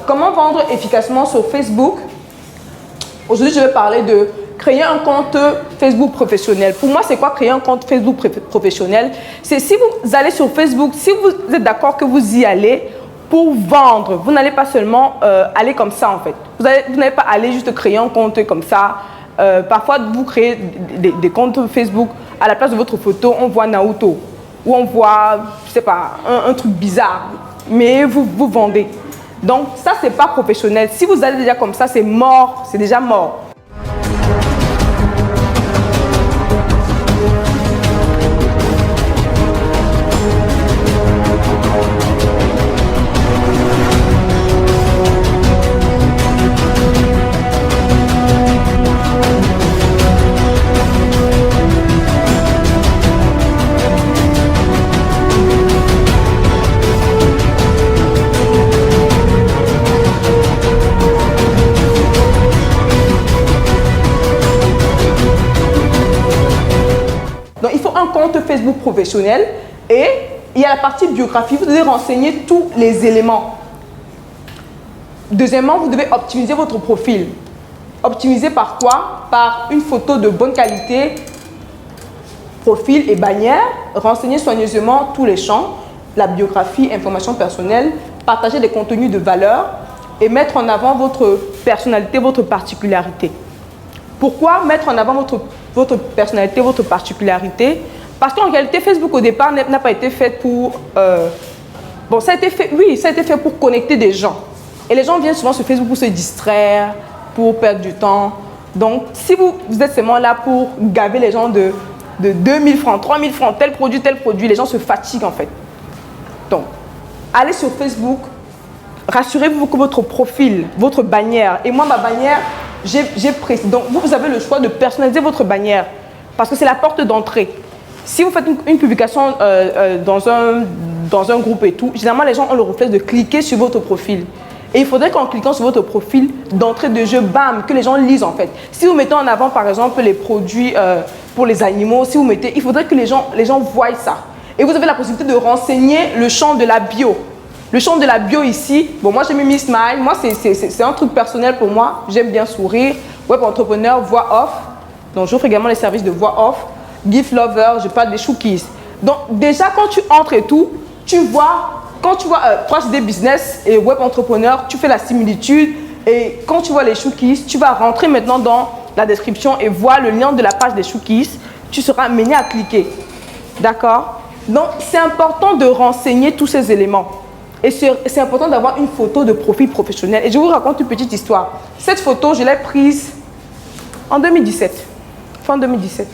comment vendre efficacement sur Facebook? Aujourd'hui, je vais parler de créer un compte Facebook professionnel. Pour moi, c'est quoi créer un compte Facebook professionnel? C'est si vous allez sur Facebook, si vous êtes d'accord que vous y allez pour vendre, vous n'allez pas seulement aller comme ça en fait. Vous n'allez pas aller juste créer un compte comme ça. Parfois, vous créez des comptes Facebook, à la place de votre photo, on voit Naruto. Ou on voit, je sais pas, un truc bizarre. Mais vous vendez. Donc ça, c'est pas professionnel. Si vous allez déjà comme ça, c'est mort, c'est déjà mort. Donc, il faut un compte Facebook professionnel et il y a la partie biographie. Vous devez renseigner tous les éléments. Deuxièmement, vous devez optimiser votre profil. Optimiser par quoi? Par une photo de bonne qualité, profil et bannière. Renseigner soigneusement tous les champs, la biographie, information personnelle, partager des contenus de valeur et mettre en avant votre personnalité, votre particularité. Pourquoi mettre en avant votre personnalité, votre particularité? Parce qu'en réalité, Facebook au départ n'a pas été fait pour... bon, ça a été fait, oui, ça a été fait pour connecter des gens. Et les gens viennent souvent sur Facebook pour se distraire, pour perdre du temps. Donc, si vous êtes seulement là pour gaver les gens de 2000 francs, 3000 francs, tel produit, les gens se fatiguent en fait. Donc, allez sur Facebook, rassurez-vous que votre profil, votre bannière, et moi ma bannière, j'ai précisé. Donc, vous avez le choix de personnaliser votre bannière parce que c'est la porte d'entrée. Si vous faites une publication dans un groupe et tout, généralement, les gens ont le réflexe de cliquer sur votre profil. Et il faudrait qu'en cliquant sur votre profil d'entrée de jeu, bam, que les gens lisent en fait. Si vous mettez en avant, par exemple, les produits pour les animaux, si vous mettez, il faudrait que les gens voient ça. Et vous avez la possibilité de renseigner le champ de la bio. Le champ de la bio ici, bon, moi j'ai mis Miss Smile, moi c'est un truc personnel pour moi, j'aime bien sourire, web entrepreneur, voix off, donc j'offre également les services de voix off, gift lover, je parle des cookies. Donc déjà quand tu entres et tout, tu vois, quand tu vois 3D business et web entrepreneur, tu fais la similitude et quand tu vois les cookies, tu vas rentrer maintenant dans la description et voir le lien de la page des cookies, tu seras amené à cliquer, d'accord? Donc c'est important de renseigner tous ces éléments. Et c'est important d'avoir une photo de profil professionnel. Et je vous raconte une petite histoire. Cette photo, je l'ai prise en 2017. Fin 2017.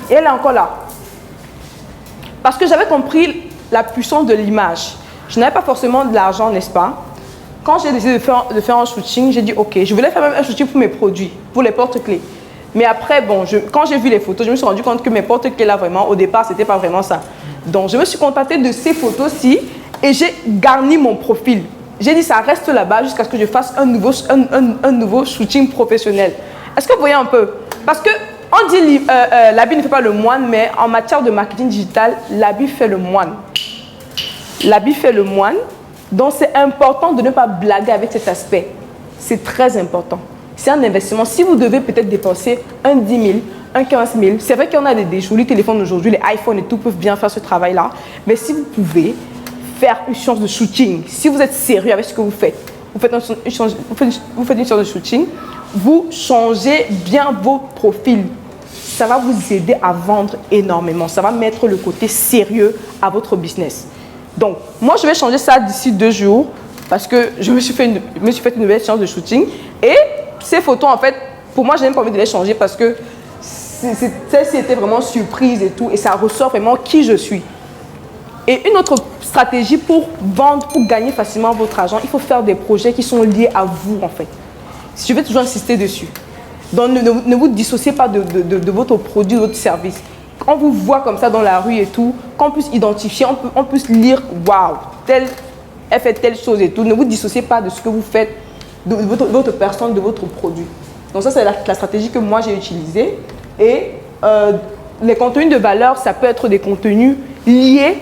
Et elle est encore là. Parce que j'avais compris la puissance de l'image. Je n'avais pas forcément de l'argent, n'est-ce pas? Quand j'ai décidé de faire un shooting, j'ai dit ok, je voulais faire même un shooting pour mes produits, pour les porte-clés. Mais après, bon, quand j'ai vu les photos, je me suis rendu compte que mes porte-clés là, vraiment, au départ, ce n'était pas vraiment ça. Donc, je me suis contentée de ces photos-ci. Et j'ai garni mon profil. J'ai dit ça reste là-bas jusqu'à ce que je fasse un nouveau shooting professionnel. Est-ce que vous voyez un peu? Parce que on dit l'habit ne fait pas le moine, mais en matière de marketing digital, l'habit fait le moine. L'habit fait le moine. Donc c'est important de ne pas blaguer avec cet aspect. C'est très important. C'est un investissement. Si vous devez peut-être dépenser un 10 000, un 15 000, c'est vrai qu'il y en a des jolis téléphones aujourd'hui, les iPhones et tout peuvent bien faire ce travail-là. Mais si vous pouvez faire une séance de shooting, si vous êtes sérieux avec ce que vous faites, vous faites une séance de shooting, vous changez bien vos profils. Ça va vous aider à vendre énormément. Ça va mettre le côté sérieux à votre business. Donc, moi, je vais changer ça d'ici 2 jours parce que je me suis fait une nouvelle séance de shooting. Et ces photos, en fait, pour moi, je n'ai pas envie de les changer parce que celle-ci était vraiment surprise et tout. Et ça ressort vraiment qui je suis. Et une autre stratégie pour vendre, pour gagner facilement votre argent, il faut faire des projets qui sont liés à vous en fait. Je vais toujours insister dessus. Donc ne vous dissociez pas de votre produit, de votre service. Quand on vous voit comme ça dans la rue et tout, qu'on puisse identifier, on puisse lire, waouh, elle fait telle chose et tout. Ne vous dissociez pas de ce que vous faites, de votre personne, de votre produit. Donc ça, c'est la stratégie que moi j'ai utilisée. Et les contenus de valeur, ça peut être des contenus liés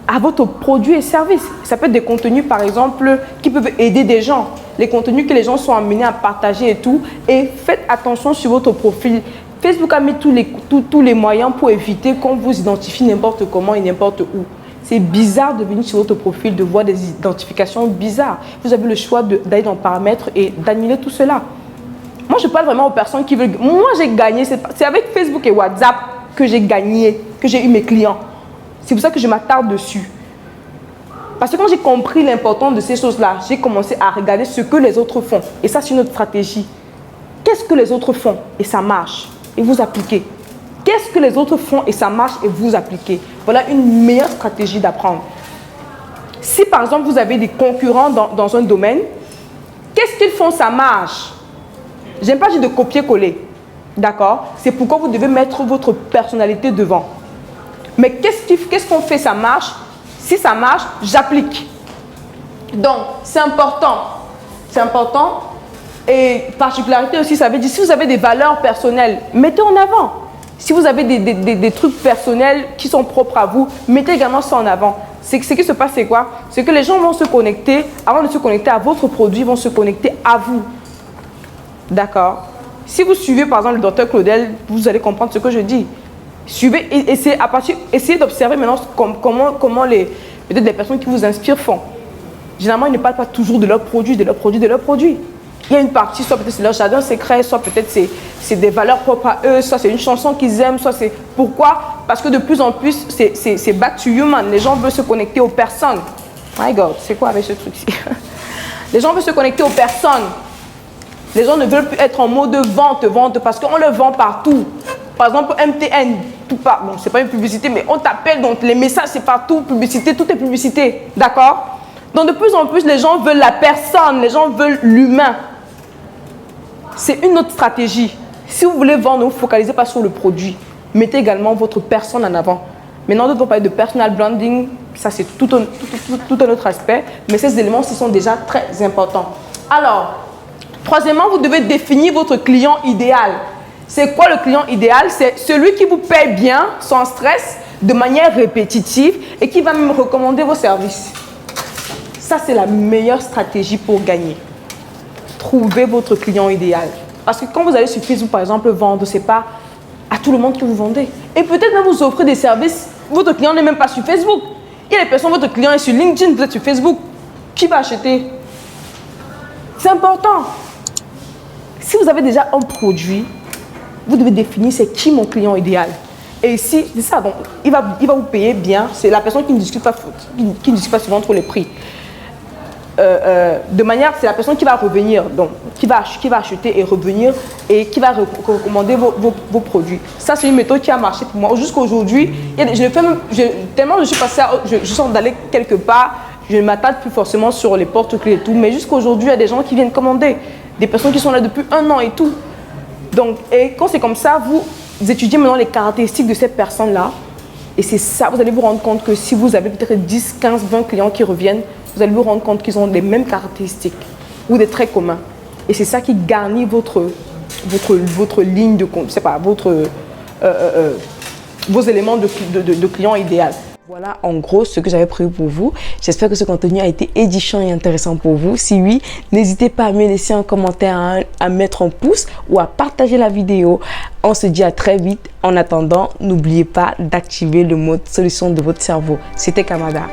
à votre produit et service. Ça peut être des contenus, par exemple, qui peuvent aider des gens. Les contenus que les gens sont amenés à partager et tout. Et faites attention sur votre profil. Facebook a mis tous les moyens pour éviter qu'on vous identifie n'importe comment et n'importe où. C'est bizarre de venir sur votre profil, de voir des identifications bizarres. Vous avez le choix d'aller dans paramètres et d'annuler tout cela. Moi, je parle vraiment aux personnes qui veulent... Moi, j'ai gagné. C'est avec Facebook et WhatsApp que j'ai gagné, que j'ai eu mes clients. C'est pour ça que je m'attarde dessus. Parce que quand j'ai compris l'importance de ces choses-là, j'ai commencé à regarder ce que les autres font. Et ça, c'est une autre stratégie. Qu'est-ce que les autres font et ça marche et vous appliquez. Qu'est-ce que les autres font et ça marche et vous appliquez. Voilà une meilleure stratégie d'apprendre. Si par exemple, vous avez des concurrents dans un domaine, qu'est-ce qu'ils font, ça marche. J'aime pas dire de copier-coller. D'accord? C'est pourquoi vous devez mettre votre personnalité devant. Mais qu'est-ce qu'on fait, ça marche? Si ça marche, j'applique. Donc, c'est important. C'est important. Et particularité aussi, ça veut dire, si vous avez des valeurs personnelles, mettez en avant. Si vous avez des trucs personnels qui sont propres à vous, mettez également ça en avant. Ce qui se passe, c'est quoi? C'est que les gens vont se connecter, avant de se connecter à votre produit, ils vont se connecter à vous. D'accord? Si vous suivez, par exemple, le docteur Claudel, vous allez comprendre ce que je dis. Suivez et essayez d'observer maintenant comment peut-être les personnes qui vous inspirent font. Généralement, ils ne parlent pas toujours de leurs produits, de leurs produits. Il y a une partie, soit peut-être c'est leur jardin secret, soit peut-être c'est des valeurs propres à eux, soit c'est une chanson qu'ils aiment, soit c'est... Pourquoi? Parce que de plus en plus, c'est back to human. Les gens veulent se connecter aux personnes. My God, c'est quoi avec ce truc-ci? Les gens veulent se connecter aux personnes. Les gens ne veulent plus être en mode vente, parce qu'on le vend partout. Par exemple, MTN, tout part. Bon, c'est pas une publicité, mais on t'appelle, donc les messages, c'est partout, publicité, tout est publicité. D'accord? Donc, de plus en plus, les gens veulent la personne, les gens veulent l'humain. C'est une autre stratégie. Si vous voulez vendre, ne vous focalisez pas sur le produit. Mettez également votre personne en avant. Maintenant, nous devons parler de personal branding. Ça, c'est tout un autre aspect. Mais ces éléments, ce sont déjà très importants. Alors, troisièmement, vous devez définir votre client idéal. C'est quoi le client idéal? C'est celui qui vous paye bien, sans stress, de manière répétitive et qui va même recommander vos services. Ça, c'est la meilleure stratégie pour gagner. Trouvez votre client idéal. Parce que quand vous allez sur Facebook, par exemple, vendre, ce n'est pas à tout le monde que vous vendez. Et peut-être même vous offrez des services, votre client n'est même pas sur Facebook. Il y a des personnes, votre client est sur LinkedIn, vous êtes sur Facebook. Qui va acheter? C'est important. Si vous avez déjà un produit, vous devez définir c'est qui mon client idéal. Et ici, c'est ça, donc il va vous payer bien. C'est la personne qui ne discute pas souvent trop les prix. De manière, c'est la personne qui va revenir, donc qui va acheter et revenir et qui va recommander vos produits. Ça, c'est une méthode qui a marché pour moi. Jusqu'à aujourd'hui, tellement je suis passée, je sens d'aller quelque part, je ne m'attarde plus forcément sur les porte-clés et tout, mais jusqu'à aujourd'hui, il y a des gens qui viennent commander, des personnes qui sont là depuis 1 an et tout. Donc, et quand c'est comme ça, vous étudiez maintenant les caractéristiques de ces personnes-là. Et c'est ça, vous allez vous rendre compte que si vous avez peut-être 10, 15, 20 clients qui reviennent, vous allez vous rendre compte qu'ils ont les mêmes caractéristiques ou des traits communs. Et c'est ça qui garnit votre ligne de compte, je sais pas, vos éléments de client idéal. Voilà en gros ce que j'avais prévu pour vous. J'espère que ce contenu a été édifiant et intéressant pour vous. Si oui, n'hésitez pas à me laisser un commentaire, à mettre un pouce ou à partager la vidéo. On se dit à très vite. En attendant, n'oubliez pas d'activer le mode solution de votre cerveau. C'était Kamada.